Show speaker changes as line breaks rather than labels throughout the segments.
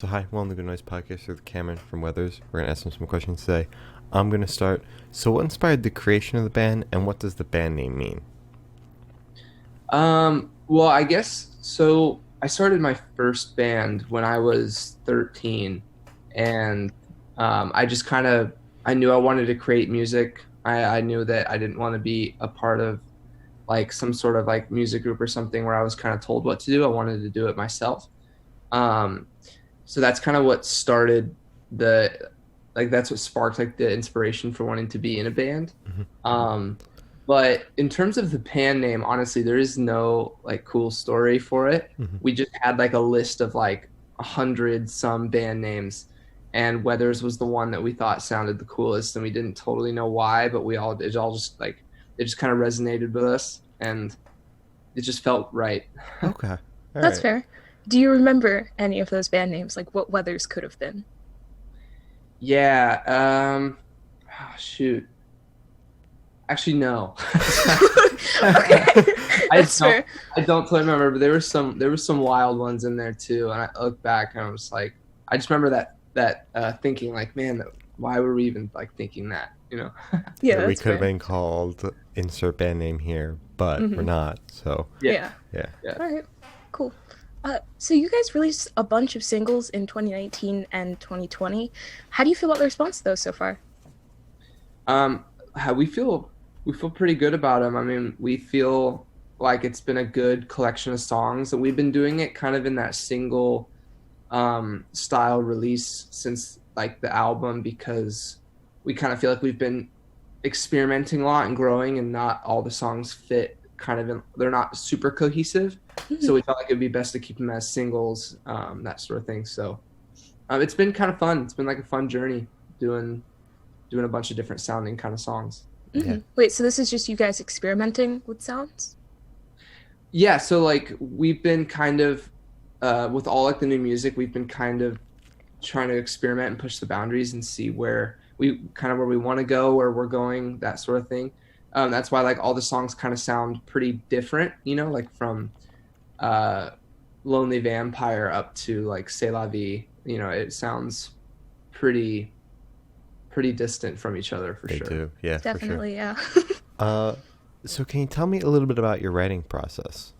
So hi, welcome to Good Noise Podcast with Cameron from Weathers. We're gonna ask him some questions today. I'm gonna start. So, what inspired the creation of the band, and what does the band name mean?
Well, I guess so. I started my first band when I was 13, and I just kind of I knew I wanted to create music. I knew that I didn't want to be a part of like some sort of like music group or something where I was kind of told what to do. I wanted to do it myself. Um, so that's kind of what started the that's what sparked like the inspiration for wanting to be in a band.
Mm-hmm.
Um, but in terms of the band name, honestly, there is no like cool story for it.
Mm-hmm.
We just had like a list of like 100 some band names, and Weathers was the one that we thought sounded the coolest, and we didn't totally know why, but it all just like it just kind of resonated with us, and it just felt right.
Okay. All
That's
right.
fair. Do you remember any of those band names, like what Weathers could have been?
Yeah. Shoot. Actually, no.
Okay,
I
that's
don't.
fair.
I don't totally remember, but there were some wild ones in there too. And I look back and I was like, I just remember that thinking like, man, why were we even like thinking that? You know?
Yeah,
We
that's
could have
fair.
been called insert band name here, but we're
Hmm.
not. So
Yeah.
yeah.
Yeah.
All right. Cool. So you guys released a bunch of singles in 2019 and 2020. How do you feel about the response to those so far?
Um, we feel pretty good about them. I mean, we feel like it's been a good collection of songs, and we've been doing it kind of in that single style release since like the album because we kind of feel like we've been experimenting a lot and growing, and not all the songs fit kind of they're not super cohesive. So
Mhm.
we felt like it'd be best to keep them as singles, that sort of thing. So it's been kind of fun. It's been like a fun journey doing a bunch of different sounding kind of songs.
Yeah.
Wait, so this is just you guys experimenting with sounds?
Yeah, so like we've been kind of with all like the new music, we've been kind of trying to experiment and push the boundaries and see where we want to go, where we're going, that sort of thing. That's why like all the songs kind of sound pretty different, like from uh, Lonely Vampire up to like C'est La Vie. It sounds pretty pretty distant from each other for
They
sure.
do. Yeah, for sure.
Definitely, yeah.
Uh, so can you tell me a little bit about your writing process?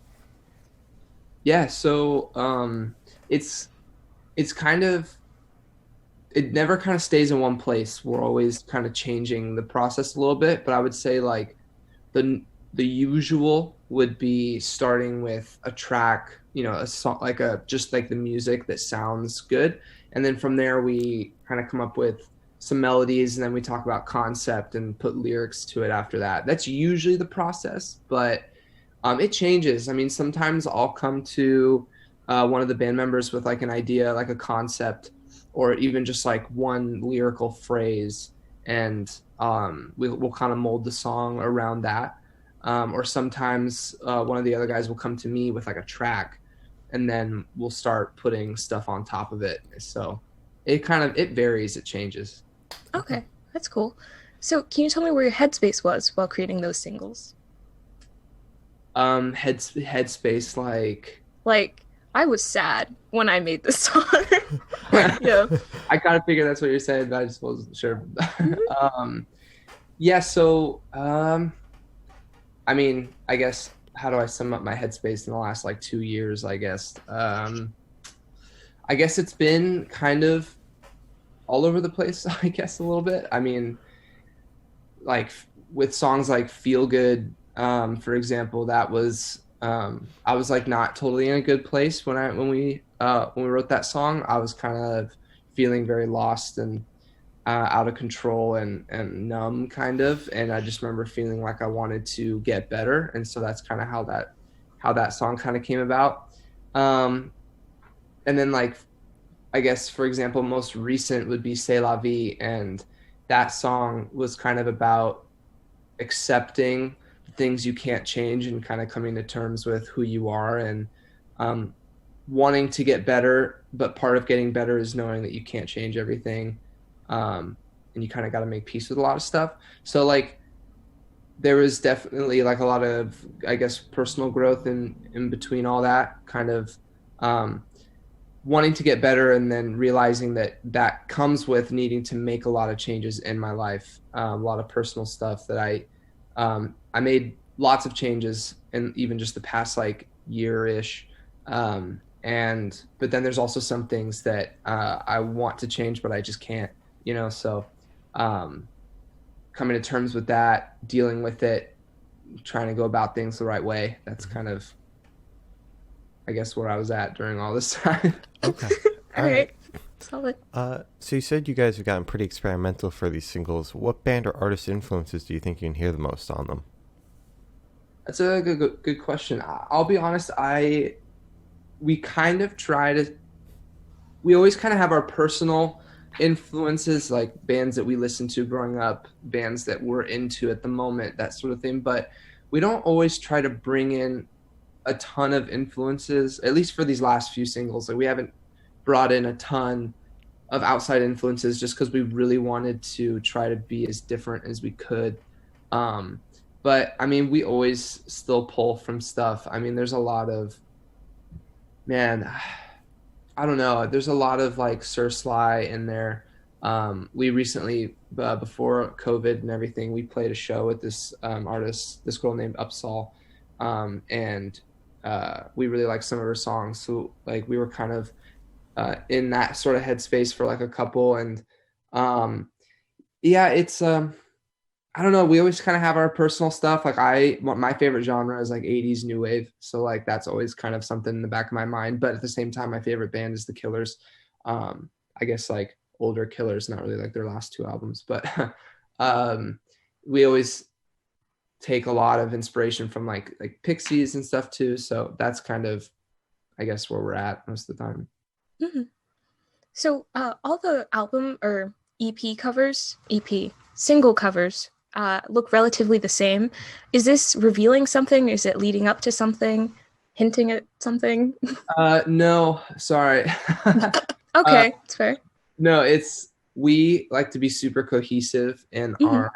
Yeah, so it's it's kind of it never kind of stays in one place. We're always kind of changing the process a little bit, but I would say like the usual would be starting with a track, a song like a just like the music that sounds good, and then from there we kind of come up with some melodies, and then we talk about concept and put lyrics to it after that. That's usually the process, but it changes. I mean, sometimes I'll come to one of the band members with like an idea, like a concept, or even just like one lyrical phrase, and we'll kind of mold the song around that. Or sometimes one of the other guys will come to me with like a track, and then we'll start putting stuff on top of it. So it varies, it changes.
Okay, that's cool. So can you tell me where your headspace was while creating those singles?
Headspace, like
Like, I was sad when I made this song. Yeah.
I kind of figured that's what you're saying, but I just wasn't sure.
Mhm.
um, yeah, so I mean, I guess how do I sum up my headspace in the last like 2 years? I guess it's been kind of all over the place. I guess a little bit. I mean, like with songs like "Feel Good," for example, that was I was like not totally in a good place when we wrote that song. I was kind of feeling very lost and out of control and numb kind of, and I just remember feeling like I wanted to get better, and so that's kind of how that song kind of came about. um and then like I guess for example most recent would be C'est La Vie, and that song was kind of about accepting the things you can't change and kind of coming to terms with who you are, and um wanting to get better, but part of getting better is knowing that you can't change everything. And you kind of got to make peace with a lot of stuff. So like there was definitely like a lot of, I guess, personal growth in between all that kind of. um wanting to get better, and then realizing that that comes with needing to make a lot of changes in my life, a lot of personal stuff that I made lots of changes in even just the past like year-ish. And but then there's also some things that I want to change, but I just can't, so um, coming to terms with that, dealing with it, trying to go about things the right way. That's kind of, I guess, where I was at during all this time.
Okay.
All right. Solid.
So you said you guys have gotten pretty experimental for these singles. What band or artist influences do you think you can hear the most on them?
That's a good question. I'll be honest. We kind of try to. We always kind of have our personal influences, like bands that we listened to growing up, bands that we're into at the moment, that sort of thing. But we don't always try to bring in a ton of influences. At least for these last few singles, like we haven't brought in a ton of outside influences, just because we really wanted to try to be as different as we could. But I mean, we always still pull from stuff. I mean, there's a lot of, man, I don't know. There's a lot of like Sir Sly in there. We recently, before COVID and everything, we played a show with this artist, this girl named Upsal, and we really liked some of her songs. So like we were kind of in that sort of headspace for like a couple, and yeah, it's I don't know. We always kind of have our personal stuff. Like my favorite genre is like 80s new wave. So like that's always kind of something in the back of my mind. But at the same time, my favorite band is the Killers. I guess like older Killers, not really like their last two albums, but we always take a lot of inspiration from like Pixies and stuff too. So that's kind of, I guess, where we're at most of the time.
Mm-hmm. So all the album or single covers look relatively the same. Is this revealing something? Is it leading up to something? Hinting at something?
No, sorry.
Okay, it's fair.
No, we like to be super cohesive in our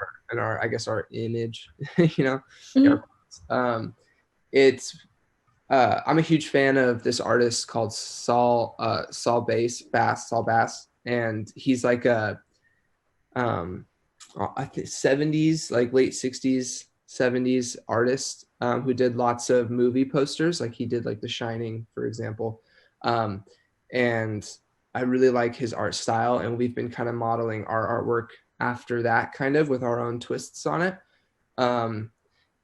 I guess our image,
Mm-hmm.
It's I'm a huge fan of this artist called Saul Bass, and he's like a I think 70s, like late 60s, 70s artist who did lots of movie posters. Like he did like The Shining, for example. And I really like his art style, and we've been kind of modeling our artwork after that, kind of with our own twists on it.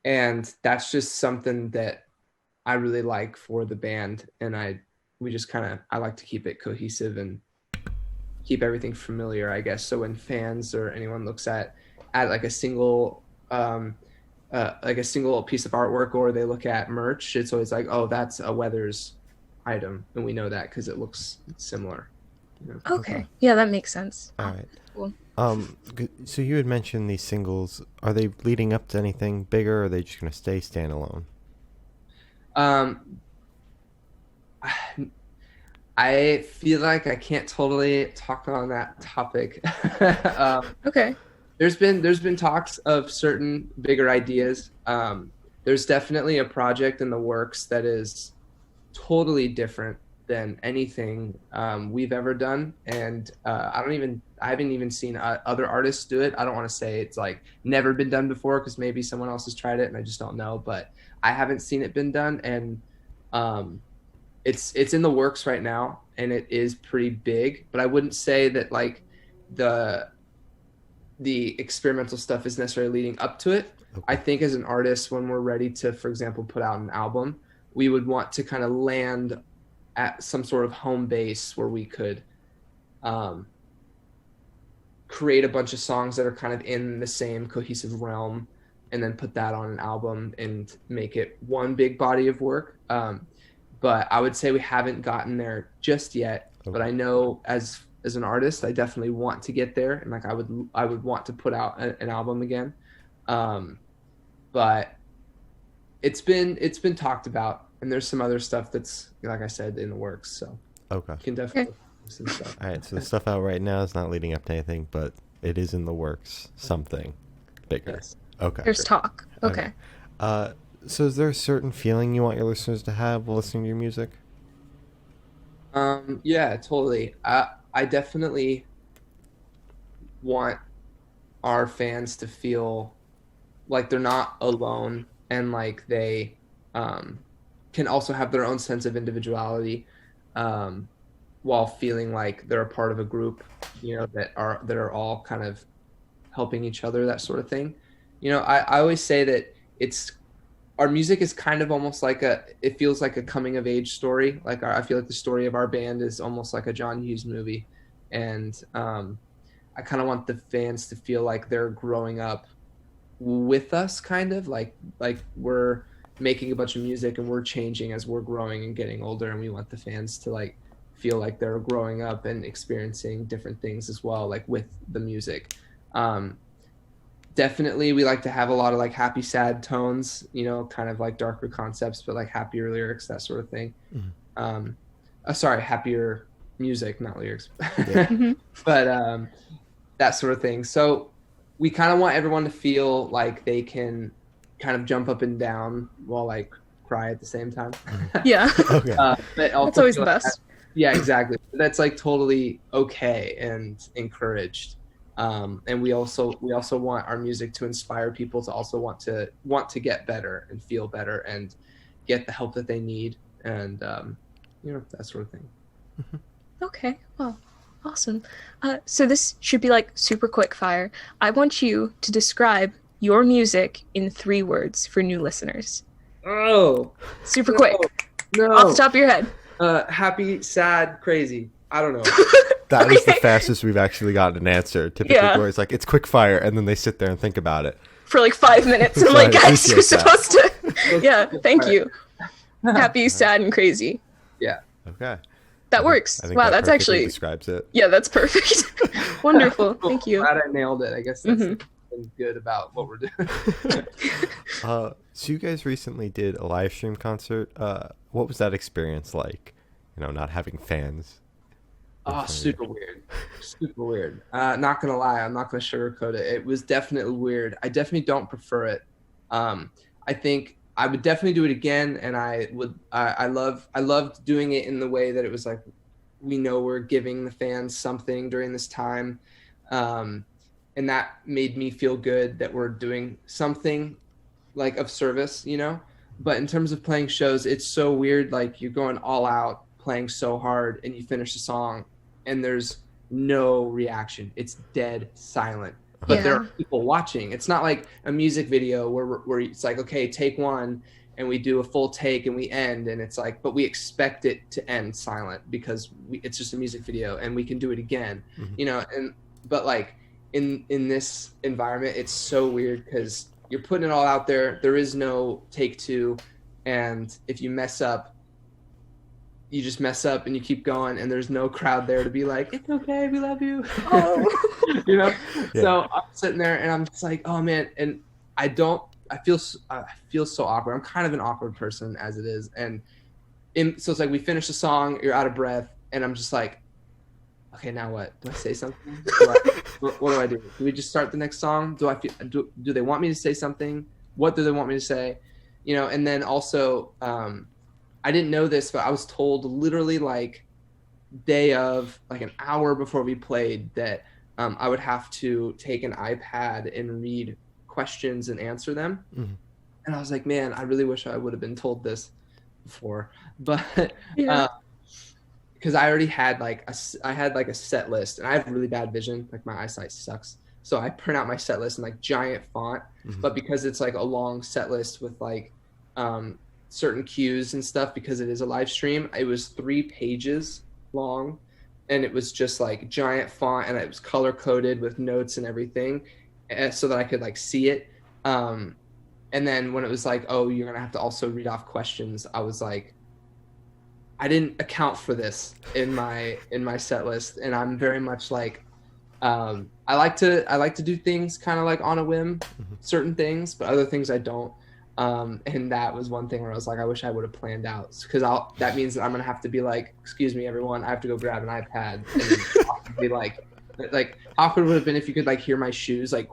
And that's just something that I really like for the band. And I like to keep it cohesive and keep everything familiar, I guess. So when fans or anyone looks at like a single piece of artwork, or they look at merch, it's always like, oh, that's a Weathers item, and we know that because it looks similar.
Okay. Yeah, that makes sense.
All right.
Cool.
So you had mentioned these singles. Are they leading up to anything bigger, or are they just going to stay standalone?
I feel like I can't totally talk on that topic.
Okay.
There's been talks of certain bigger ideas. There's definitely a project in the works that is totally different than anything we've ever done, and I haven't even seen other artists do it. I don't want to say it's like never been done before, because maybe someone else has tried it and I just don't know, but I haven't seen it been done, and it's in the works right now, and it is pretty big. But I wouldn't say that like the experimental stuff is necessarily leading up to it.
Okay.
I think as an artist, when we're ready to, for example, put out an album, we would want to kind of land at some sort of home base where we could create a bunch of songs that are kind of in the same cohesive realm, and then put that on an album and make it one big body of work. But I would say we haven't gotten there just yet. Okay. But I know as an artist, I definitely want to get there, and like I would want to put out an album again. But it's been talked about, and there's some other stuff that's, like I said, in the works. So
okay,
you can definitely listen to stuff.
All right, so the stuff out right now is not leading up to anything, but it is in the works. Something bigger.
Yes.
Okay.
There's talk. Okay.
So is there a certain feeling you want your listeners to have while listening to your music?
Yeah, totally. I definitely want our fans to feel like they're not alone, and like they um, can also have their own sense of individuality, um, while feeling like they're a part of a group, that are all kind of helping each other, that sort of thing. I always say that it's our music is kind of almost like it feels like a coming of age story. Like I feel like the story of our band is almost like a John Hughes movie, and I kind of want the fans to feel like they're growing up with us, kind of like we're making a bunch of music and we're changing as we're growing and getting older, and we want the fans to like feel like they're growing up and experiencing different things as well, like with the music. um Definitely we like to have a lot of like happy sad tones, kind of like darker concepts but like happier lyrics, that sort of thing.
Mhm.
um Sorry, happier music, not lyrics.
Yeah.
Hmm.
But that sort of thing. So we kind of want everyone to feel like they can kind of jump up and down while like cry at the same time.
Yeah.
Okay.
But also
That's always
feel
the
like
best.
yeah, exactly. That's like totally okay and encouraged. And we also want our music to inspire people to also want to get better and feel better and get the help that they need, and that sort of thing.
Okay. Well, awesome. So this should be like super quick fire. I want you to describe your music in 3 words for new listeners.
Oh
Super quick,
no!
off the top of your head.
Happy, sad, crazy. I don't know.
That is the
Okay.
fastest we've actually gotten an answer. Typically,
Yeah.
where it's like it's quick fire, and then they sit there and think about it.
For like 5 minutes. I'm
So
like,
I
guys, you're
appreciate that.
supposed to. Yeah. Thank you. Happy, sad, and crazy.
Yeah.
Okay.
That works.
I think
Wow,
that
that's
perfectly
actually.
describes it.
Yeah, that's perfect. Wonderful. Thank you.
Glad I nailed it. I guess that's
Mhm.
something good about what we're doing.
So you guys recently did a live stream concert. What was that experience like? Not having fans.
Oh, super weird. Super weird. Not gonna lie, I'm not gonna sugarcoat it. It was definitely weird. I definitely don't prefer it. I think I would definitely do it again, and I loved doing it in the way that it was like, we know we're giving the fans something during this time. And that made me feel good that we're doing something like of service. But in terms of playing shows, it's so weird. Like you're going all out, playing so hard, and you finish the song, and there's no reaction. It's dead silent. But there
Yeah.
are people watching. It's not like a music video where it's like, okay, take one, and we do a full take and we end, and it's like, but we expect it to end silent because it's just a music video and we can do it again.
Mhm.
And but like in this environment, it's so weird because you're putting it all out there. There is no take two, and if you mess up, you just mess up and you keep going, and there's no crowd there to be like, it's okay, we love you.
Oh.
you know
Yeah.
So I'm sitting there and I'm just like, oh man. And I feel so awkward. I'm kind of an awkward person as it is. And so it's like we finish the song, you're out of breath, and I'm just like, okay, now what? Do I say something? What do I do? Do we just start the next song? Do they want me to say something? What do they want me to say? And then also, I didn't know this, but I was told literally like day of, like an hour before we played, that I would have to take an iPad and read questions and answer them.
Mhm.
And I was like, man, I really wish I would have been told this before. But
Yeah.
because I already had I had like a set list, and I have really bad vision. Like my eyesight sucks. So I print out my set list in like giant font.
Mhm.
But because it's like a long set list with like certain cues and stuff, because it is a live stream, it was 3 pages long, and it was just like giant font, and it was color coded with notes and everything, so that I could like see it. And then when it was like, oh, you're gonna have to also read off questions, I was like, I didn't account for this in my set list. And I'm very much like, I like to do things kind of like on a whim, certain things, but other things I don't. And that was one thing where I was like, I wish I would have planned out, because that means that I'm gonna have to be like, excuse me, everyone, I have to go grab an iPad, and then be like how awkward would have been if you could like hear my shoes like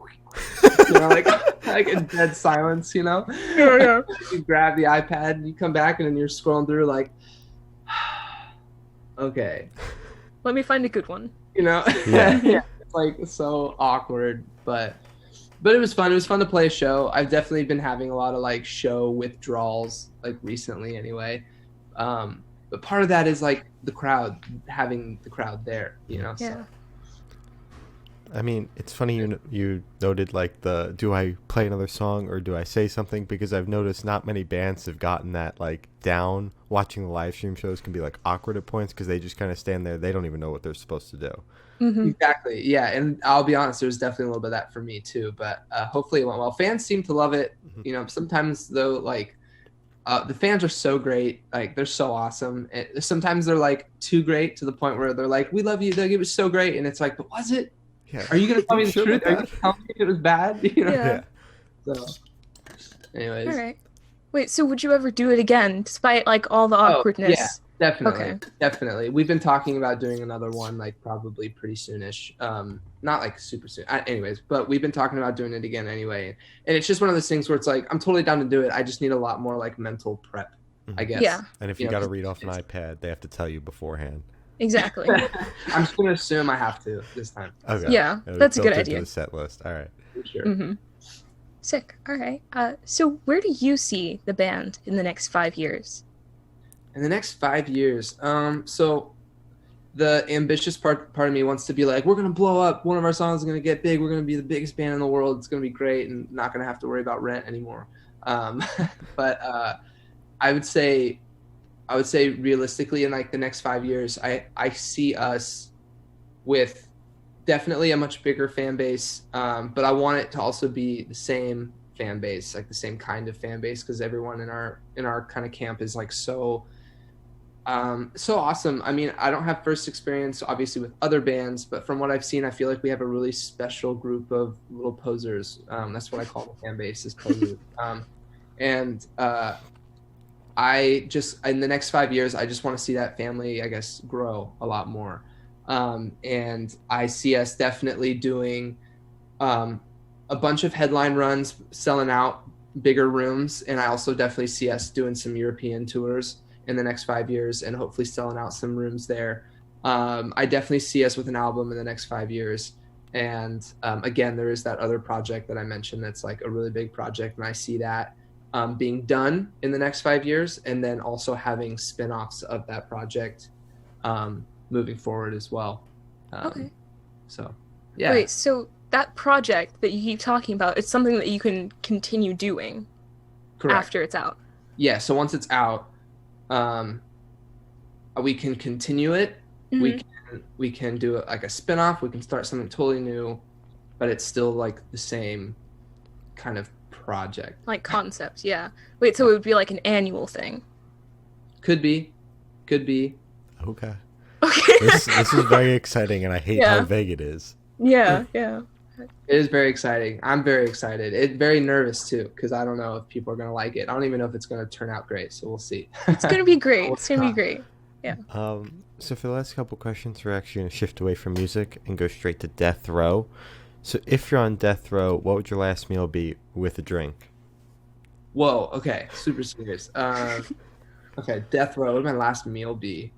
like in dead silence.
Yeah.
You grab the iPad and you come back, and then you're scrolling through like, Okay.
Let me find a good one.
You know?
Yeah.
Yeah. It's like so awkward, but it was fun. It was fun to play a show. I've definitely been having a lot of like show withdrawals, like recently anyway. But part of that is like the crowd, having the crowd there, you know?
Yeah.
I mean, it's funny you noted like the do I play another song or do I say something, because I've noticed not many bands have gotten that like down. Watching the live stream shows can be like awkward at points because they just kind of stand there. They don't even know what they're supposed to do.
Hmm.
Exactly. Yeah. And I'll be honest, there's definitely a little bit of that for me too, but hopefully it went well. Fans seem to love it.
Mhm.
You know, sometimes though, like the fans are so great. Like they're so awesome. And sometimes they're like too great to the point where they're like, we love you. Like, it was so great. And it's like, but was it?
Yeah.
Are you going to tell me the
Sure
truth?
about
Are you going
that?
to tell me if it was bad? You know?
Yeah.
So, anyways.
All right. Wait, so would you ever do it again, despite like all the
Oh,
awkwardness?
yeah, definitely.
Okay.
Definitely. We've been talking about doing another one, like probably pretty soonish. Not like super soon. Anyways, but we've been talking about doing it again anyway. And it's just one of those things where it's like, I'm totally down to do it. I just need a lot more like mental prep, I guess.
Yeah,
And if
You
you
know,
got to
'cause
read off an iPad, they have to tell you beforehand.
exactly.
I'm just going to assume I have to this time.
Okay.
Yeah,
It was
that's a good
built into
idea.
the set list. All right.
For sure.
Hmm. Sick. All right. So where do you see the band in the next 5 years?
In the next 5 years, so the ambitious part of me wants to be like, we're gonna blow up. One of our songs is gonna get big. We're gonna be the biggest band in the world. It's gonna be great, and not gonna have to worry about rent anymore. But I would say realistically, in like the next 5 years, I see us with definitely a much bigger fan base. But I want it to also be the same fan base, like the same kind of fan base, because everyone in our kind of camp is like so awesome. I mean, I don't have first experience obviously with other bands, but from what I've seen, I feel like we have a really special group of little posers. That's what I call the fan base, is posers. And I just, in the next 5 years, I just want to see that family, I guess, grow a lot more. And I see us definitely doing a bunch of headline runs, selling out bigger rooms. And I also definitely see us doing some European tours in the next 5 years and hopefully selling out some rooms there. I definitely see us with an album in the next 5 years. And again, there is that other project that I mentioned that's like a really big project. And I see that being done in the next 5 years, and then also having spin-offs of that project moving forward as well.
Okay.
So, yeah.
Wait, so that project that you keep talking about, it's something that you can continue doing
Correct.
after it's out.
Yeah, so once it's out, we can continue it.
Mhm.
We can do it like a spin-off. We can start something totally new, but it's still like the same kind of project.
Like concept, yeah. Wait, so it would be like an annual thing.
Could be.
Okay.
Okay.
This is very exciting, and I hate
Yeah.
how vague it is.
yeah.
It is very exciting. I'm very excited. Very nervous too, because I don't know if people are gonna like it. I don't even know if it's gonna turn out great. So we'll see.
It's gonna be great. It's gonna be great.
So for the last couple questions, we're actually going to shift away from music and go straight to death row. So if you're on death row, what would your last meal be with a drink?
Whoa. Okay. Super serious. Okay. Death row. What would my last meal be?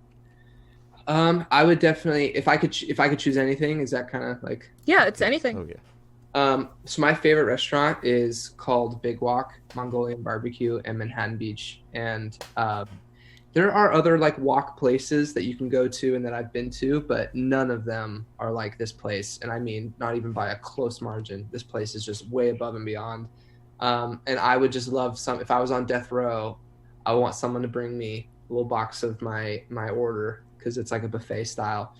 I would definitely, if I could choose anything. Is that kind of like?
Yeah, it's anything.
Oh yeah.
So my favorite restaurant is called Big Walk Mongolian Barbecue in Manhattan Beach, and there are other like walk places that you can go to and that I've been to, but none of them are like this place. And I mean, not even by a close margin. This place is just way above and beyond. And I would just love if I was on death row, I want someone to bring me a little box of my order, because it's like a buffet style.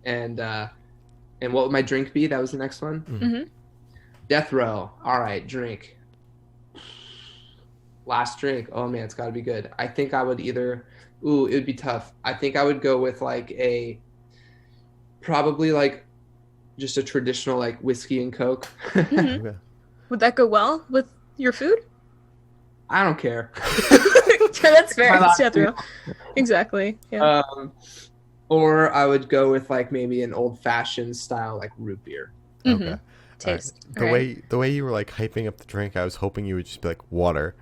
And what would my drink be? That was the next one.
Mm-hmm.
Death row. All right, drink. Last drink. Oh man, it's got to be good. I think I would either. Ooh, it would be tough. I think I would go with like probably like just a traditional like whiskey and Coke.
Mhm.
Okay.
Would that go well with your food?
I don't care.
That's fair.
My
It's
last
death row.
meal.
Exactly. Yeah.
Or I would go with like maybe an old fashioned style like root beer.
Mhm.
Okay.
Taste.
The
Alright.
way you were like hyping up the drink, I was hoping you would just be like water.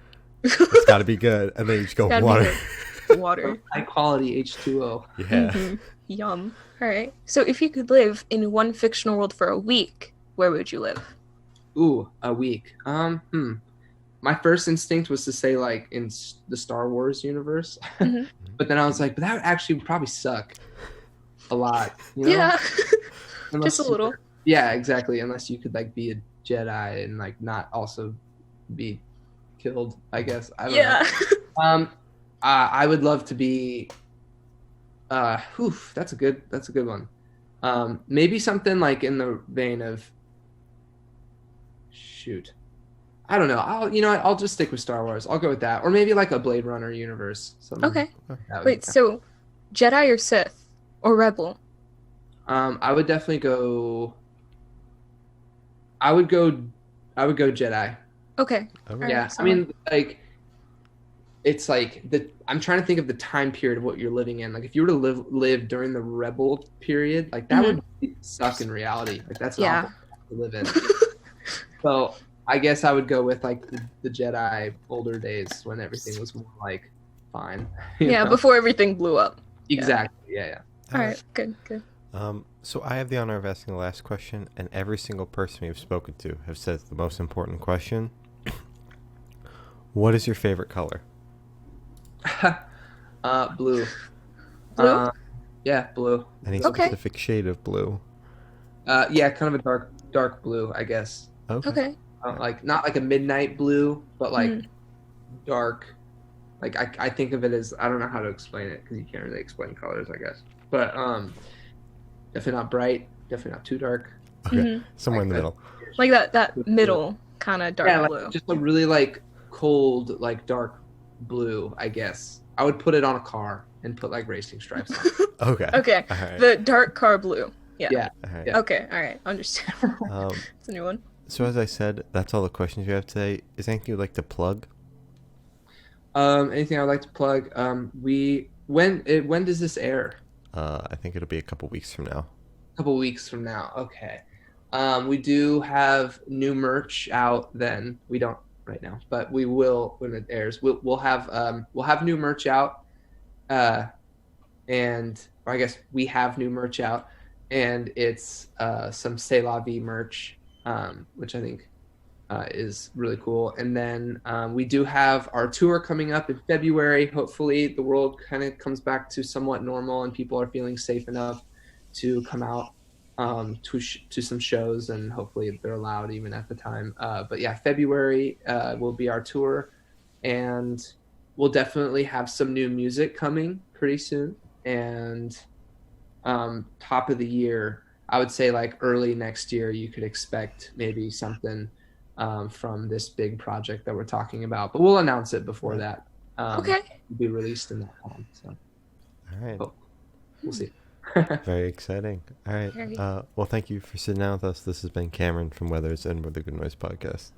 It's got to be good, and then you just go
Gotta be
water.
good. Water.
High quality H2O.
Yeah.
Mhm. Yum. All right. So if you could live in one fictional world for a week, where would you live?
Ooh, a week. My first instinct was to say like in the Star Wars universe,
Mhm.
but then I was like, but that would actually probably suck a lot. You know?
Yeah.
Unless
Just a little.
Yeah, exactly. Unless you could like be a Jedi and like not also be killed. I guess I don't
Yeah.
know. I would love to be. That's a good one. Maybe something like in the vein of. Shoot, I don't know. I'll just stick with Star Wars. I'll go with that, or maybe like a Blade Runner universe. Something
Okay.
that would
Wait,
be-
so Jedi or Sith or Rebel?
I would definitely go. I would go Jedi.
Okay.
Okay.
Yeah,
so-
I mean, like, it's like I'm trying to think of the time period of what you're living in. Like, if you were to live during the Rebel period, like that would suck in reality. Like, that's an
Yeah.
awful time to live in. So I guess I would go with like the Jedi older days when everything was more like fine. you
Yeah,
know?
before everything blew up.
Exactly. Yeah.
All right. Good. Good.
So I have the honor of asking the last question, and every single person we've spoken to have said the most important question. What is your favorite color?
Blue.
Blue?
Yeah, blue.
Any
Okay.
specific shade of blue?
Yeah, kind of a dark blue, I guess.
Okay.
Like not like a midnight blue, but like
Mhm.
dark. Like I think of it as, I don't know how to explain it because you can't really explain colors, I guess. But definitely not bright, definitely not too dark.
Okay.
Mhm.
Somewhere in the
Like
middle.
Like that middle kind of dark
Yeah, like
blue.
just a really like cold, like dark blue, I guess. I would put it on a car and put like racing stripes on it.
Okay.
Okay.
All right.
The dark car blue. Yeah.
Yeah.
All right.
Yeah.
Okay. All right. Understand. It's a new one.
So as I said, that's all the questions we have today. Is there anything you'd like to plug?
Anything I'd like to plug? When does this air?
I think it'll be a couple weeks from now.
A couple weeks from now. Okay. We do have new merch out then. We don't right now, but we will when it airs. We'll have new merch out. Or I guess we have new merch out, and it's some C'est La Vie merch, which I think is really cool. And then we do have our tour coming up in February. Hopefully the world kind of comes back to somewhat normal and people are feeling safe enough to come out to some shows, and hopefully they're allowed even at the time. But yeah, February will be our tour, and we'll definitely have some new music coming pretty soon. And top of the year, I would say like early next year, you could expect maybe something from this big project that we're talking about. But we'll announce it before that.
Okay.
It'll be released in that time. So
All right.
Oh. we'll see.
Very exciting. All right.
Very.
Well, thank you for sitting down with us. This has been Cameron from Weathers and With a Good Noise podcast.